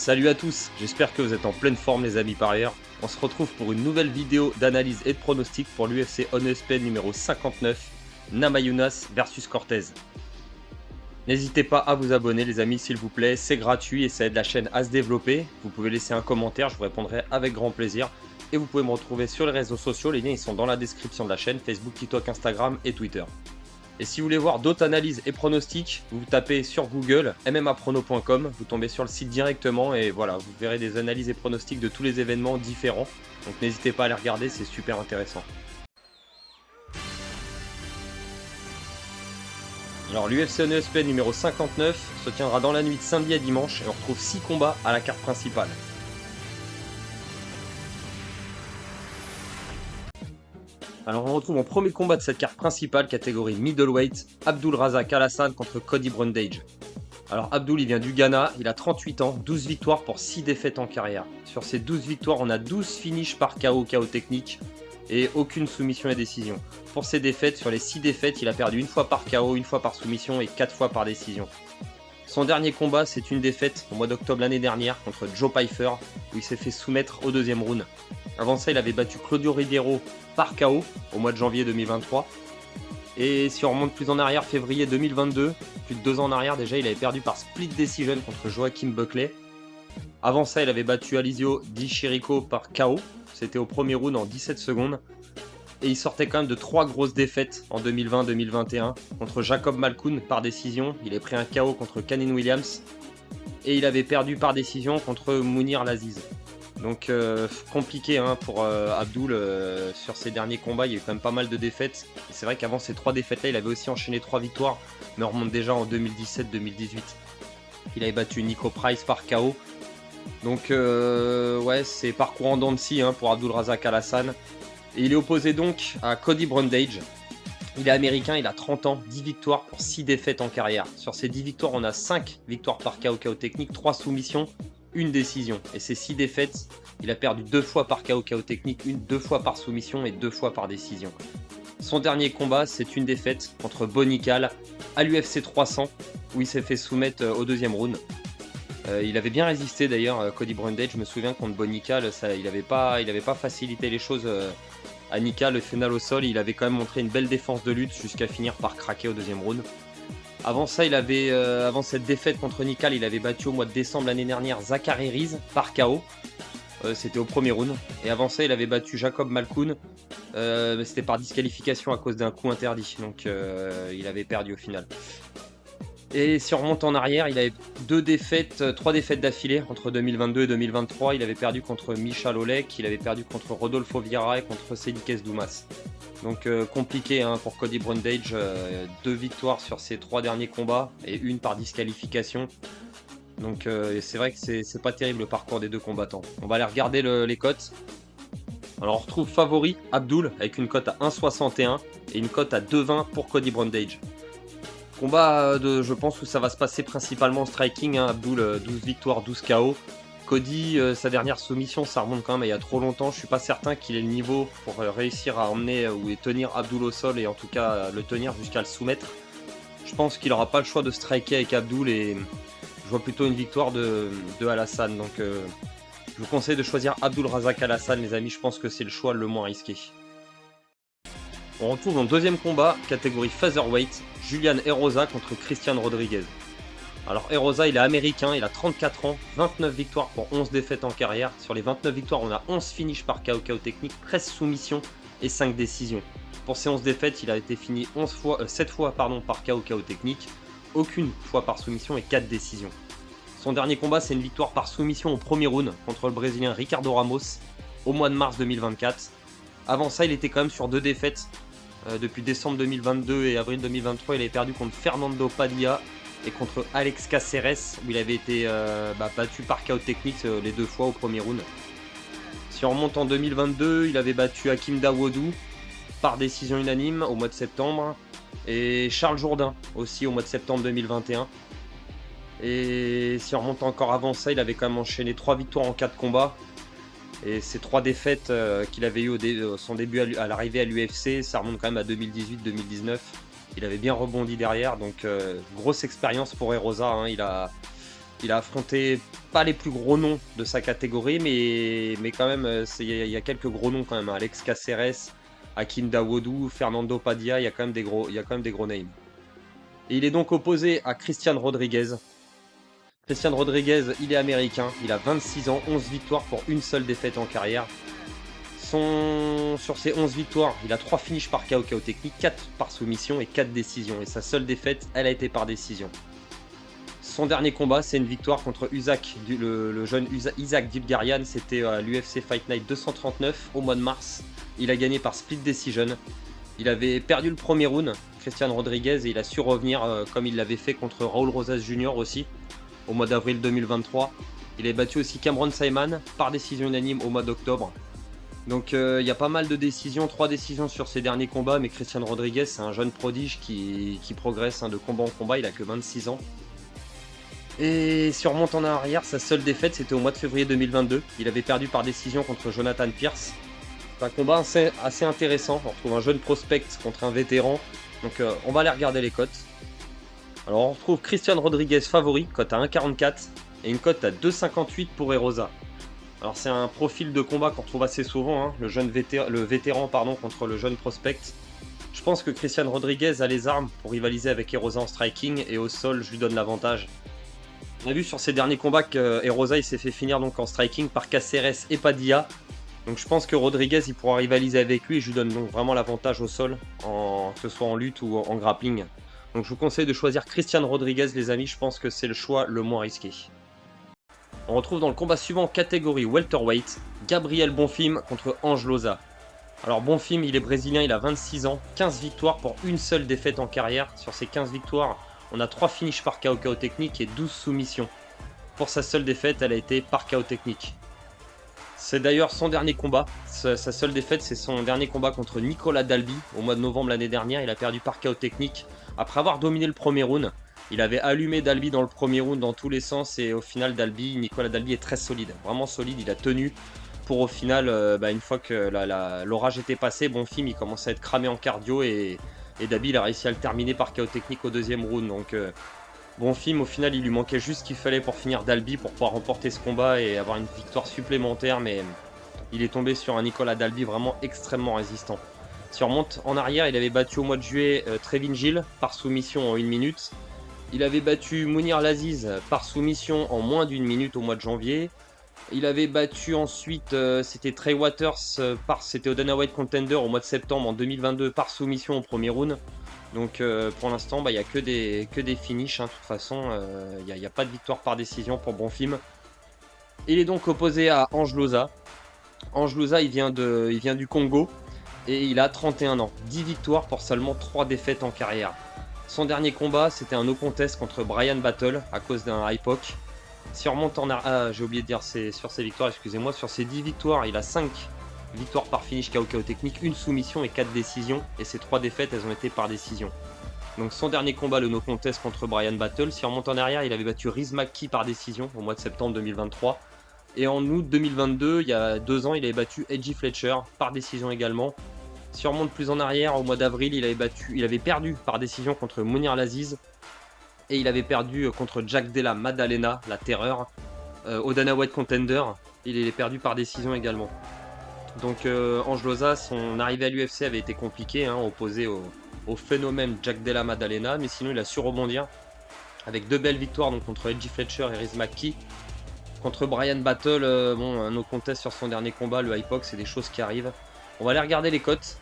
Salut à tous, j'espère que vous êtes en pleine forme les amis par ailleurs. On se retrouve pour une nouvelle vidéo d'analyse et de pronostic pour l'UFC On ESPN numéro 59, Namajunas versus Cortez. N'hésitez pas à vous abonner les amis s'il vous plaît, c'est gratuit et ça aide la chaîne à se développer. Vous pouvez laisser un commentaire, je vous répondrai avec grand plaisir. Et vous pouvez me retrouver sur les réseaux sociaux, les liens ils sont dans la description de la chaîne, Facebook, TikTok, Instagram et Twitter. Et si vous voulez voir d'autres analyses et pronostics, vous tapez sur Google mmaprono.com, vous tombez sur le site directement et voilà, vous verrez des analyses et pronostics de tous les événements différents. Donc n'hésitez pas à les regarder, c'est super intéressant. Alors l'UFC On ESPN numéro 59 se tiendra dans la nuit de samedi à dimanche et on retrouve 6 combats à la carte principale. Alors on retrouve en premier combat de cette carte principale, catégorie middleweight, Abdulrazak Al-Hassan contre Cody Brundage. Alors Abdul il vient du Ghana, il a 38 ans, 12 victoires pour 6 défaites en carrière. Sur ces 12 victoires, on a 12 finishes par KO technique et aucune soumission et décision. Pour ses défaites, sur les 6 défaites, il a perdu une fois par KO, une fois par soumission et 4 fois par décision. Son dernier combat, c'est une défaite au mois d'octobre l'année dernière contre Joe Pyfer, où il s'est fait soumettre au deuxième round. Avant ça, il avait battu Claudio Ribeiro par KO au mois de janvier 2023. Et si on remonte plus en arrière, février 2022, plus de 2 ans en arrière déjà, il avait perdu par split decision contre Joaquim Buckley. Avant ça, il avait battu Alizio Di Chirico par KO. C'était au premier round en 17 secondes. Et il sortait quand même de 3 grosses défaites en 2020-2021 contre Jacob Malkoun par décision. Il a pris un KO contre Kane Williams. Et il avait perdu par décision contre Mounir Laziz. Donc compliqué hein, pour Abdul sur ses derniers combats, il y a eu quand même pas mal de défaites. Et c'est vrai qu'avant ces 3 défaites là, il avait aussi enchaîné 3 victoires, mais on remonte déjà en 2017-2018. Il avait battu Nico Price par KO. Donc ouais, c'est parcours en dents de scie hein, pour Abdulrazak Al-Hassan. Et il est opposé donc à Cody Brundage. Il est américain, il a 30 ans, 10 victoires pour 6 défaites en carrière. Sur ces 10 victoires, on a 5 victoires par KO technique, 3 soumissions, une décision. Et ces 6 défaites, il a perdu 2 fois par KO technique, 2 fois par soumission et 2 fois par décision. Son dernier combat, c'est une défaite contre Bonical à l'UFC 300, où il s'est fait soumettre au deuxième round. Il avait bien résisté d'ailleurs, Cody Brundage. Je me souviens contre Bonical, il n'avait pas facilité les choses à Nika. Le final au sol, il avait quand même montré une belle défense de lutte jusqu'à finir par craquer au deuxième round. Avant ça, il avait, avant cette défaite contre Nikal, il avait battu au mois de décembre l'année dernière Zachary Riz par KO. C'était au premier round. Et avant ça, il avait battu Jacob Malkoun. Mais c'était par disqualification à cause d'un coup interdit. Donc il avait perdu au final. Et si on remonte en arrière, il avait 3 défaites d'affilée entre 2022 et 2023. Il avait perdu contre Michal Olek, il avait perdu contre Rodolfo Vieira et contre Sedikes Doumas. Donc compliqué hein, pour Cody Brundage, 2 victoires sur ses 3 derniers combats et une par disqualification. Donc c'est vrai que c'est pas terrible le parcours des 2 combattants. On va aller regarder les cotes. Alors on retrouve favori Abdul avec une cote à 1,61 et une cote à 2,20 pour Cody Brundage. Combat je pense où ça va se passer principalement en striking, hein. Abdul 12 victoires, 12 KO. Cody, sa dernière soumission, ça remonte quand même il y a trop longtemps. Je suis pas certain qu'il ait le niveau pour réussir à emmener ou tenir Abdul au sol et en tout cas le tenir jusqu'à le soumettre. Je pense qu'il n'aura pas le choix de striker avec Abdul et je vois plutôt une victoire de Al-Hassan. Donc je vous conseille de choisir Abdulrazak Al-Hassan les amis, je pense que c'est le choix le moins risqué. On retrouve en deuxième combat, catégorie featherweight, Julian Erosa contre Christian Rodriguez. Alors Erosa, il est américain, il a 34 ans, 29 victoires pour 11 défaites en carrière. Sur les 29 victoires, on a 11 finishes par KO technique, 13 soumissions et 5 décisions. Pour ces 11 défaites, il a été fini 7 fois par KO technique, aucune fois par soumission et 4 décisions. Son dernier combat, c'est une victoire par soumission au premier round contre le Brésilien Ricardo Ramos au mois de mars 2024. Avant ça, il était quand même sur 2 défaites. Depuis décembre 2022 et avril 2023, il avait perdu contre Fernando Padilla et contre Alex Caceres, où il avait été battu par KO technique les 2 fois au premier round. Si on remonte en 2022, il avait battu Hakim Dawoudou par décision unanime au mois de septembre et Charles Jourdain aussi au mois de septembre 2021. Et si on remonte encore avant ça, il avait quand même enchaîné 3 victoires en 4 combats. Et ces 3 défaites qu'il avait eues son début à l'arrivée à l'UFC, ça remonte quand même à 2018-2019. Il avait bien rebondi derrière, donc grosse expérience pour Erosa. Hein. Il a Il a affronté pas les plus gros noms de sa catégorie, mais quand même, il y a quelques gros noms quand même. Alex Caceres, Hakeem Dawodu, Fernando Padilla, il y a quand même des gros names. Et il est donc opposé à Christian Rodriguez. Christian Rodriguez, il est américain, il a 26 ans, 11 victoires pour une seule défaite en carrière. Sur ses 11 victoires, il a 3 finishes par KO technique, 4 par soumission et 4 décisions. Et sa seule défaite, elle a été par décision. Son dernier combat, c'est une victoire contre le jeune Isaac Dibgarian. C'était à l'UFC Fight Night 239 au mois de mars. Il a gagné par split decision. Il avait perdu le premier round, Christian Rodriguez, et il a su revenir comme il l'avait fait contre Raul Rosas Jr. aussi, au mois d'avril 2023. Il a battu aussi Cameron Saaiman par décision unanime au mois d'octobre. Donc il y a pas mal de décisions, 3 décisions sur ses derniers combats, mais Christian Rodriguez, c'est un jeune prodige qui progresse de combat en combat, il a que 26 ans. Et si on remonte en arrière, sa seule défaite, c'était au mois de février 2022. Il avait perdu par décision contre Jonathan Pierce. C'est un combat assez intéressant. On retrouve un jeune prospect contre un vétéran. Donc on va aller regarder les cotes. Alors on retrouve Christian Rodriguez favori, cote à 1,44 et une cote à 2,58 pour Erosa. Alors c'est un profil de combat qu'on retrouve assez souvent, hein, le vétéran contre le jeune prospect. Je pense que Christian Rodriguez a les armes pour rivaliser avec Erosa en striking et au sol je lui donne l'avantage. On a vu sur ses derniers combats que Erosa il s'est fait finir donc en striking par Caceres et Padilla. Donc je pense que Rodriguez il pourra rivaliser avec lui et je lui donne donc vraiment l'avantage au sol, que ce soit en lutte ou en grappling. Donc je vous conseille de choisir Christian Rodriguez les amis, je pense que c'est le choix le moins risqué. On retrouve dans le combat suivant catégorie welterweight, Gabriel Bonfim contre Ange Loza. Alors Bonfim il est brésilien, il a 26 ans, 15 victoires pour une seule défaite en carrière. Sur ces 15 victoires, on a 3 finishes par KO technique et 12 soumissions. Pour sa seule défaite, elle a été par KO technique. C'est d'ailleurs son dernier combat. Sa seule défaite, c'est son dernier combat contre Nicolas Dalby au mois de novembre l'année dernière. Il a perdu par KO technique après avoir dominé le premier round. Il avait allumé Dalby dans le premier round dans tous les sens et au final Nicolas Dalby est très solide, vraiment solide. Il a tenu pour au final, une fois que l'orage était passé, Bonfim il commençait à être cramé en cardio et Dalby il a réussi à le terminer par KO technique au deuxième round. Donc Bonfim au final il lui manquait juste ce qu'il fallait pour finir Dalby pour pouvoir remporter ce combat et avoir une victoire supplémentaire, mais il est tombé sur un Nicolas Dalby vraiment extrêmement résistant. Si on remonte en arrière, il avait battu au mois de juillet Trevin Gill par soumission en 1 minute. Il avait battu Mounir Laziz par soumission en moins d'1 minute au mois de janvier. Il avait battu ensuite, c'était Trey Waters, c'était au Dana White Contender au mois de septembre en 2022 par soumission au premier round. Donc pour l'instant, il n'y a que des finishes. Hein. De toute façon, il n'y a pas de victoire par décision pour Bonfim. Il est donc opposé à Ange Loza. Ange Loza, il vient du Congo et il a 31 ans. 10 victoires pour seulement 3 défaites en carrière. Son dernier combat, c'était un no contest contre Brian Battle à cause d'un hypoc. Si on remonte en arrière, j'ai oublié de dire sur ses victoires, excusez-moi, sur ses 10 victoires, il a 5 victoires par finish KO technique, une soumission et 4 décisions. Et ses 3 défaites, elles ont été par décision. Donc son dernier combat, le no contest contre Brian Battle. Si on remonte en arrière, il avait battu Riz McKee par décision au mois de septembre 2023. Et en août 2022, il y a 2 ans, il avait battu Edgy Fletcher par décision également. Si on remonte plus en arrière, au mois d'avril, il avait perdu par décision contre Mounir Laziz. Et il avait perdu contre Jack Della Maddalena, la terreur, au Dana White Contender. Il est perdu par décision également. Donc Ange Loza, son arrivée à l'UFC avait été compliquée, hein, opposé au phénomène Jack Della Maddalena. Mais sinon, il a su rebondir avec 2 belles victoires donc, contre Edgy Fletcher et Riz McKee. Contre Brian Battle, un no contest sur son dernier combat, le hypoc, c'est des choses qui arrivent. On va aller regarder les cotes.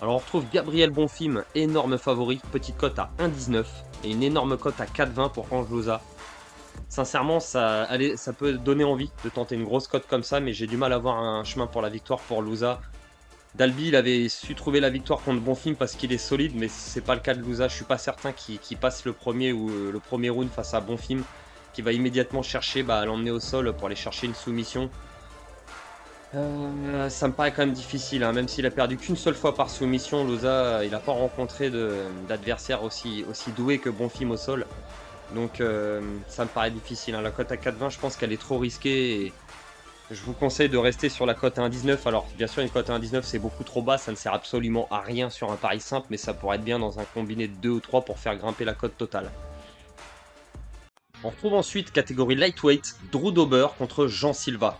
Alors on retrouve Gabriel Bonfim, énorme favori, petite cote à 1,19 et une énorme cote à 4,20 pour Ange Loza. Sincèrement, ça peut donner envie de tenter une grosse cote comme ça, mais j'ai du mal à voir un chemin pour la victoire pour Loza. Dalby, il avait su trouver la victoire contre Bonfim parce qu'il est solide, mais c'est pas le cas de Loza. Je suis pas certain qu'il passe le premier round face à Bonfim, qui va immédiatement chercher à l'emmener au sol pour aller chercher une soumission. Ça me paraît quand même difficile, hein. Même s'il a perdu qu'une seule fois par soumission, Loza, il n'a pas rencontré d'adversaire aussi doué que Bonfim au sol. Donc ça me paraît difficile, hein. La cote à 4,20, je pense qu'elle est trop risquée. Et je vous conseille de rester sur la cote à 1,19. Alors bien sûr, une cote à 1,19 c'est beaucoup trop bas, ça ne sert absolument à rien sur un pari simple, mais ça pourrait être bien dans un combiné de 2 ou 3 pour faire grimper la cote totale. On retrouve ensuite catégorie lightweight, Drew Dober contre Jean Silva.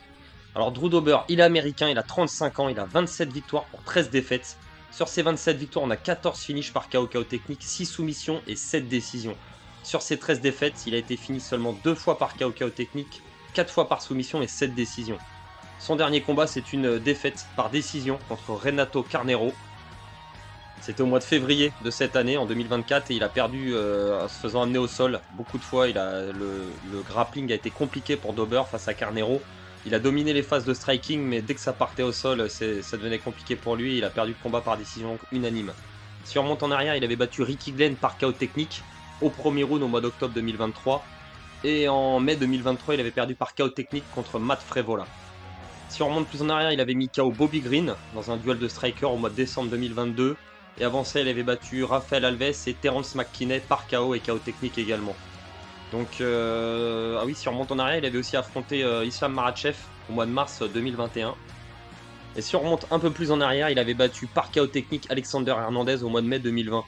Alors Drew Dober, il est américain, il a 35 ans, il a 27 victoires pour 13 défaites. Sur ces 27 victoires, on a 14 finishes par KO technique, 6 soumissions et 7 décisions. Sur ces 13 défaites, il a été fini seulement 2 fois par KO technique, 4 fois par soumission et 7 décisions. Son dernier combat, c'est une défaite par décision contre Renato Carneiro. C'était au mois de février de cette année, en 2024, et il a perdu en se faisant amener au sol. Beaucoup de fois, le grappling a été compliqué pour Dober face à Carneiro. Il a dominé les phases de striking, mais dès que ça partait au sol, ça devenait compliqué pour lui. Il a perdu le combat par décision unanime. Si on remonte en arrière, il avait battu Ricky Glenn par KO technique au premier round au mois d'octobre 2023. Et en mai 2023, il avait perdu par KO technique contre Matt Frevola. Si on remonte plus en arrière, il avait mis KO Bobby Green dans un duel de striker au mois de décembre 2022. Et avant ça, il avait battu Rafael Alves et Terence McKinney par KO et KO technique également. Donc, ah oui, si on remonte en arrière, il avait aussi affronté Islam Makhachev au mois de mars 2021. Et si on remonte un peu plus en arrière, il avait battu par KO technique Alexander Hernandez au mois de mai 2020.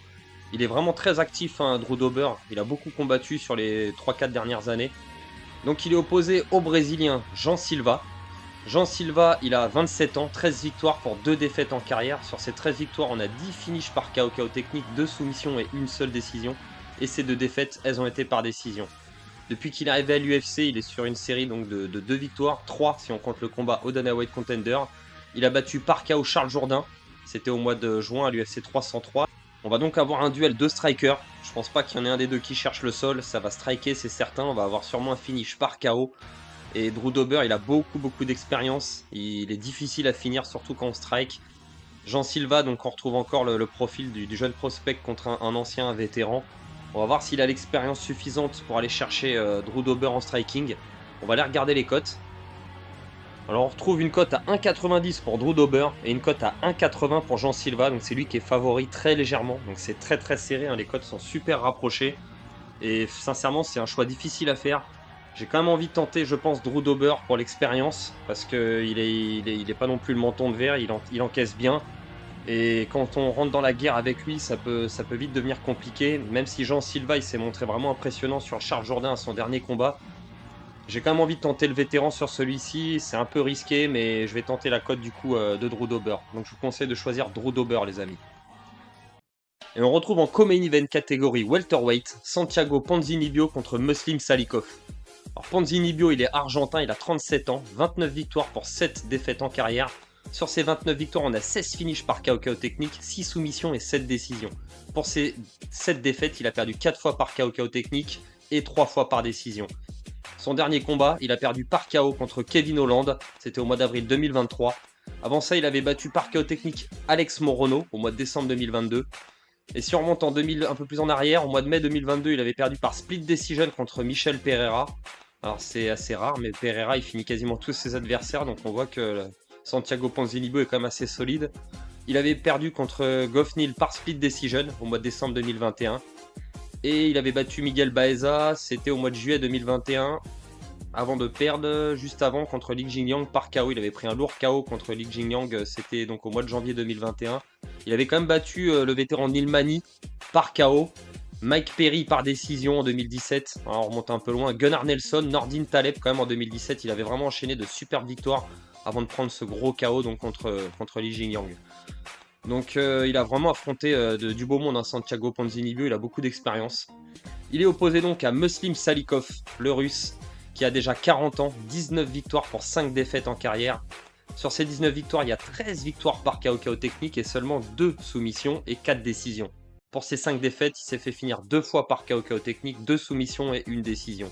Il est vraiment très actif, hein, Drew Dober. Il a beaucoup combattu sur les 3-4 dernières années. Donc, il est opposé au Brésilien Jean Silva. Jean Silva, il a 27 ans, 13 victoires pour 2 défaites en carrière. Sur ces 13 victoires, on a 10 finishes par KO technique, 2 soumissions et une seule décision. Et ces 2 défaites, elles ont été par décision. Depuis qu'il est arrivé à l'UFC, il est sur une série donc de 2 victoires, 3 si on compte le combat au Dana White Contender. Il a battu par KO Charles Jourdain, c'était au mois de juin à l'UFC 303. On va donc avoir un duel de strikers. Je pense pas qu'il y en ait un des deux qui cherche le sol, ça va striker, c'est certain. On va avoir sûrement un finish par KO. Et Drew Dober, il a beaucoup d'expérience. Il est difficile à finir, surtout quand on strike. Jean Silva, donc on retrouve encore le profil du jeune prospect contre un ancien vétéran. On va voir s'il a l'expérience suffisante pour aller chercher Drew Dober en striking. On va aller regarder les cotes. Alors on retrouve une cote à 1,90 pour Drew Dober et une cote à 1,80 pour Jean Silva. Donc c'est lui qui est favori très légèrement. Donc c'est très serré, hein. Les cotes sont super rapprochées. Et sincèrement, c'est un choix difficile à faire. J'ai quand même envie de tenter, je pense, Drew Dober pour l'expérience. Parce qu'il est pas non plus le menton de verre, il encaisse bien. Et quand on rentre dans la guerre avec lui, ça peut vite devenir compliqué. Même si Jean Silva, il s'est montré vraiment impressionnant sur Charles Jourdain à son dernier combat. J'ai quand même envie de tenter le vétéran sur celui-ci. C'est un peu risqué, mais je vais tenter la cote du coup de Drew Dober. Donc je vous conseille de choisir Drew Dober, les amis. Et on retrouve en co-main event catégorie welterweight Santiago Ponzinibbio contre Muslim Salikov. Alors Ponzinibbio, il est argentin, il a 37 ans, 29 victoires pour 7 défaites en carrière. Sur ces 29 victoires, on a 16 finishes par KO technique, 6 soumissions et 7 décisions. Pour ces 7 défaites, il a perdu 4 fois par KO technique et 3 fois par décision. Son dernier combat, il a perdu par KO contre Kevin Holland, c'était au mois d'avril 2023. Avant ça, il avait battu par KO technique Alex Morono au mois de décembre 2022. Et si on remonte un peu plus en arrière, au mois de mai 2022, il avait perdu par split decision contre Michel Pereira. Alors c'est assez rare, mais Pereira, il finit quasiment tous ses adversaires, donc on voit que Santiago Ponzinibbio est quand même assez solide. Il avait perdu contre Geoff Neal par split decision au mois de décembre 2021. Et il avait battu Miguel Baeza, c'était au mois de juillet 2021, avant de perdre juste avant contre Li Jingliang par KO. Il avait pris un lourd KO contre Li Jingliang, c'était donc au mois de janvier 2021. Il avait quand même battu le vétéran Neil Manny par KO. Mike Perry par décision en 2017, alors on remonte un peu loin. Gunnar Nelson, Nordin Taleb quand même en 2017. Il avait vraiment enchaîné de superbes victoires avant de prendre ce gros KO donc, contre Li Jingliang. Donc il a vraiment affronté du beau monde, hein, Santiago Ponzinibbio, il a beaucoup d'expérience. Il est opposé donc à Muslim Salikov, le russe, qui a déjà 40 ans, 19 victoires pour 5 défaites en carrière. Sur ces 19 victoires, il y a 13 victoires par KO technique et seulement 2 soumissions et 4 décisions. Pour ces 5 défaites, il s'est fait finir 2 fois par KO technique, 2 soumissions et 1 décision.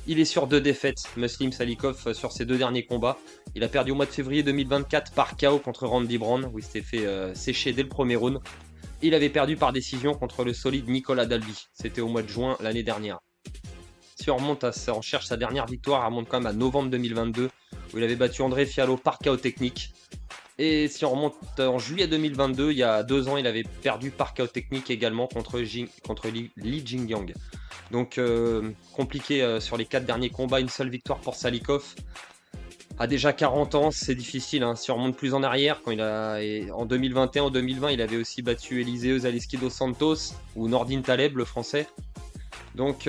Il est sur 2 défaites, Muslim Salikov, sur ses 2 derniers combats. Il a perdu au mois de février 2024 par KO contre Randy Brown, où il s'était fait sécher dès le premier round. Il avait perdu par décision contre le solide Nicolas Dalby. C'était au mois de juin l'année dernière. Si on on cherche sa dernière victoire, elle remonte quand même à novembre 2022, où il avait battu André Fiallo par KO technique. Et si on remonte en juillet 2022, il y a 2 ans, il avait perdu par KO technique également contre Li Jingliang. Donc compliqué sur les 4 derniers combats, une seule victoire pour Salikov. A déjà 40 ans, c'est difficile, hein. Si on remonte plus en arrière, en 2021 ou 2020, il avait aussi battu Eliseu Zaleski dos Santos ou Nordin Taleb, le français. Donc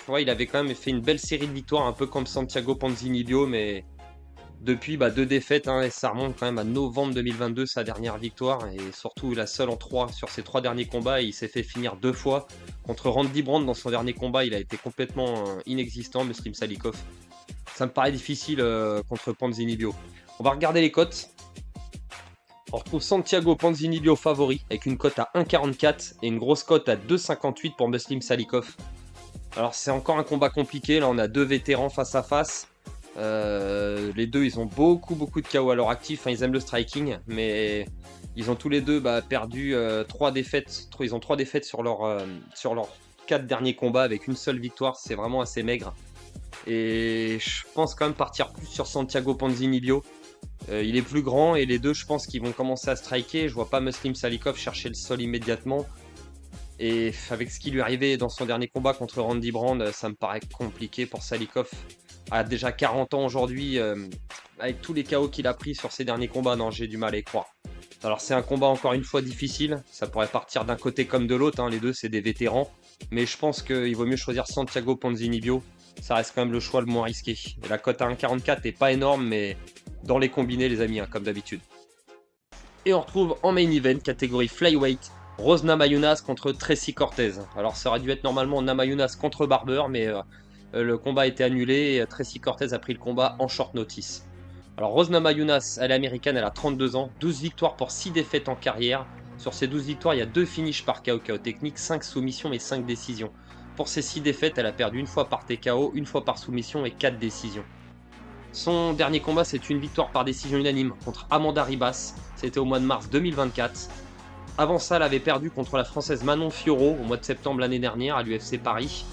ouais, il avait quand même fait une belle série de victoires, un peu comme Santiago Ponzinibbio, mais depuis, bah, 2 défaites, hein, et ça remonte quand même à novembre 2022, sa dernière victoire, et surtout la seule en 3 sur ses 3 derniers combats. Il s'est fait finir 2 fois. Contre Randy Brand, dans son dernier combat, il a été complètement inexistant, Muslim Salikov. Ça me paraît difficile contre Ponzinibbio. On va regarder les cotes. On retrouve Santiago Ponzinibbio favori, avec une cote à 1,44 et une grosse cote à 2,58 pour Muslim Salikov. Alors c'est encore un combat compliqué, là on a 2 vétérans face à face. Les deux, ils ont beaucoup de KO à leur actif, hein, ils aiment le striking, mais ils ont tous les deux perdu 3 défaites. Ils ont 3 défaites sur leurs 4 derniers combats avec une seule victoire, c'est vraiment assez maigre. Et je pense quand même partir plus sur Santiago Ponzinibbio. Il est plus grand et les deux, je pense qu'ils vont commencer à striker. Je vois pas Muslim Salikov chercher le sol immédiatement. Et avec ce qui lui arrivait dans son dernier combat contre Randy Brand, ça me paraît compliqué pour Salikov. A déjà 40 ans aujourd'hui, avec tous les KO qu'il a pris sur ses derniers combats, non, j'ai du mal à y croire. Alors c'est un combat encore une fois difficile, ça pourrait partir d'un côté comme de l'autre, hein, les deux c'est des vétérans, mais je pense qu'il vaut mieux choisir Santiago Ponzinibbio, ça reste quand même le choix le moins risqué. Et la cote à 1,44 n'est pas énorme, mais dans les combinés les amis, hein, comme d'habitude. Et on retrouve en main event, catégorie flyweight, Rose Namajunas contre Tracy Cortez. Alors ça aurait dû être normalement Namajunas contre Barber, mais le combat a été annulé et Tracy Cortez a pris le combat en short notice. Alors Rose Namajunas, elle est américaine, elle a 32 ans, 12 victoires pour 6 défaites en carrière. Sur ces 12 victoires, il y a 2 finishes par KO technique, 5 soumissions et 5 décisions. Pour ces 6 défaites, elle a perdu une fois par TKO, une fois par soumission et 4 décisions. Son dernier combat, c'est une victoire par décision unanime contre Amanda Ribas. C'était au mois de mars 2024. Avant ça, elle avait perdu contre la française Manon Fiorot au mois de septembre l'année dernière à l'UFC Paris.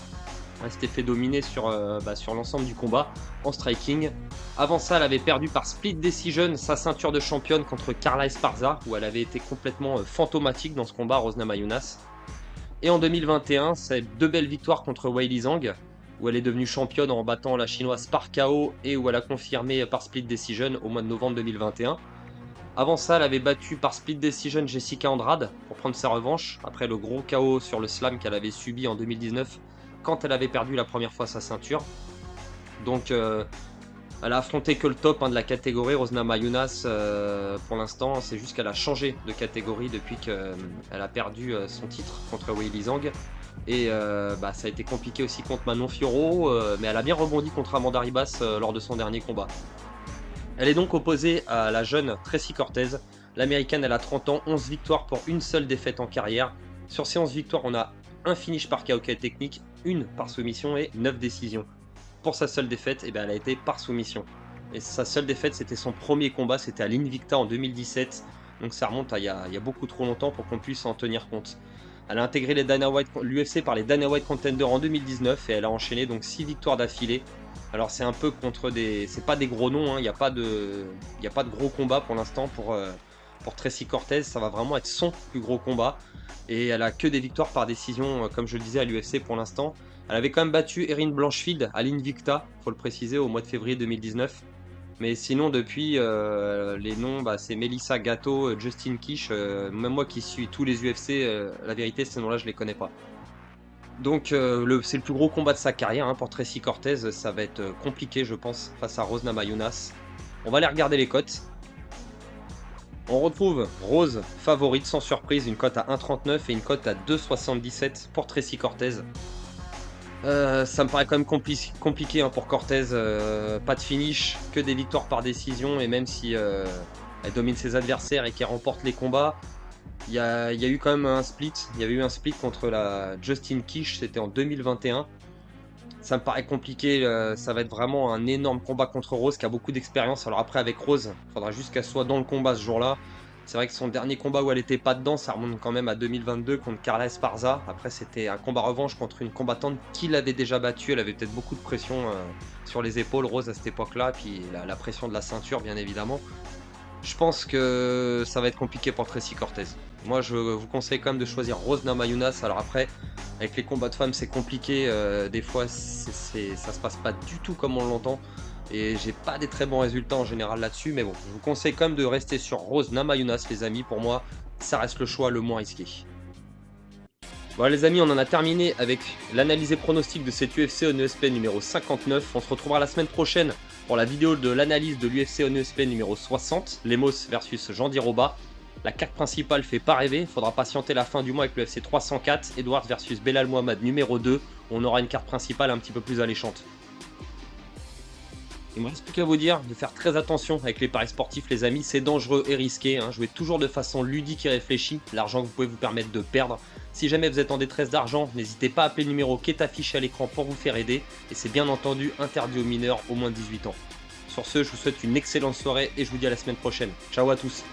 Elle s'était fait dominer sur l'ensemble du combat en striking. Avant ça, elle avait perdu par split decision sa ceinture de championne contre Carla Esparza, où elle avait été complètement fantomatique dans ce combat, Rose Namajunas. Et en 2021, c'est 2 belles victoires contre Weili Zhang, où elle est devenue championne en battant la chinoise par KO et où elle a confirmé par split decision au mois de novembre 2021. Avant ça, elle avait battu par split decision Jessica Andrade pour prendre sa revanche, après le gros KO sur le slam qu'elle avait subi en 2019 quand elle avait perdu la première fois sa ceinture. Donc elle a affronté que le top de la catégorie. Rose Namajunas pour l'instant, c'est juste qu'elle a changé de catégorie depuis qu'elle a perdu son titre contre Weili Zhang. Et ça a été compliqué aussi contre Manon Fiorot, mais elle a bien rebondi contre Amanda Ribas lors de son dernier combat. Elle est donc opposée à la jeune Tracy Cortez. L'américaine, elle a 30 ans, 11 victoires pour une seule défaite en carrière. Sur ces 11 victoires, on a un finish par KO technique, une par soumission et 9 décisions. Pour sa seule défaite, elle a été par soumission. Et sa seule défaite, c'était son premier combat, c'était à l'Invicta en 2017. Donc ça remonte à il y a beaucoup trop longtemps pour qu'on puisse en tenir compte. Elle a intégré l'UFC par les Dana White Contender en 2019 et elle a enchaîné donc 6 victoires d'affilée. Alors c'est un peu contre des... c'est pas des gros noms, hein. Il n'y a pas de gros combat pour l'instant pour Tracy Cortez. Ça va vraiment être son plus gros combat. Et elle a que des victoires par décision, comme je le disais, à l'UFC pour l'instant. Elle avait quand même battu Erin Blanchfield à l'Invicta, faut le préciser, au mois de février 2019. Mais sinon, depuis, les noms, c'est Melissa Gatto, Justin Kish. Même moi qui suis tous les UFC, la vérité, ces noms-là, je les connais pas. Donc, c'est le plus gros combat de sa carrière hein, pour Tracy Cortez. Ça va être compliqué, je pense, face à Rose Namajunas. On va aller regarder les cotes. On retrouve Rose, favorite sans surprise, une cote à 1,39 et une cote à 2,77 pour Tracy Cortez. Ça me paraît quand même compliqué hein, pour Cortez, pas de finish, que des victoires par décision, et même si elle domine ses adversaires et qu'elle remporte les combats, il y a eu quand même un split, il y avait eu un split contre la Justin Kish, c'était en 2021. Ça me paraît compliqué, ça va être vraiment un énorme combat contre Rose qui a beaucoup d'expérience. Alors après avec Rose, il faudra juste qu'elle soit dans le combat ce jour-là. C'est vrai que son dernier combat où elle était pas dedans, ça remonte quand même à 2022 contre Carla Esparza. Après c'était un combat revanche contre une combattante qui l'avait déjà battue. Elle avait peut-être beaucoup de pression sur les épaules, Rose à cette époque-là, puis la pression de la ceinture bien évidemment. Je pense que ça va être compliqué pour Tracy Cortez. Moi je vous conseille quand même de choisir Rose Namajunas. Alors après, avec les combats de femmes c'est compliqué, des fois ça se passe pas du tout comme on l'entend. Et j'ai pas des très bons résultats en général là-dessus. Mais bon, je vous conseille quand même de rester sur Rose Namajunas les amis. Pour moi, ça reste le choix le moins risqué. Bon les amis, on en a terminé avec l'analyse et pronostic de cet UFC on ESP numéro 59. On se retrouvera la semaine prochaine pour la vidéo de l'analyse de l'UFC on ESP numéro 60, Lemos versus Jean Diroba. La carte principale fait pas rêver, faudra patienter la fin du mois avec l'UFC 304, Edwards versus Belal Mohamed numéro 2. On aura une carte principale un petit peu plus alléchante. Il me reste plus qu'à vous dire de faire très attention avec les paris sportifs les amis, c'est dangereux et risqué, hein. Jouez toujours de façon ludique et réfléchie, l'argent que vous pouvez vous permettre de perdre. Si jamais vous êtes en détresse d'argent, n'hésitez pas à appeler le numéro qui est affiché à l'écran pour vous faire aider, et c'est bien entendu interdit aux mineurs au moins de 18 ans. Sur ce, je vous souhaite une excellente soirée et je vous dis à la semaine prochaine. Ciao à tous.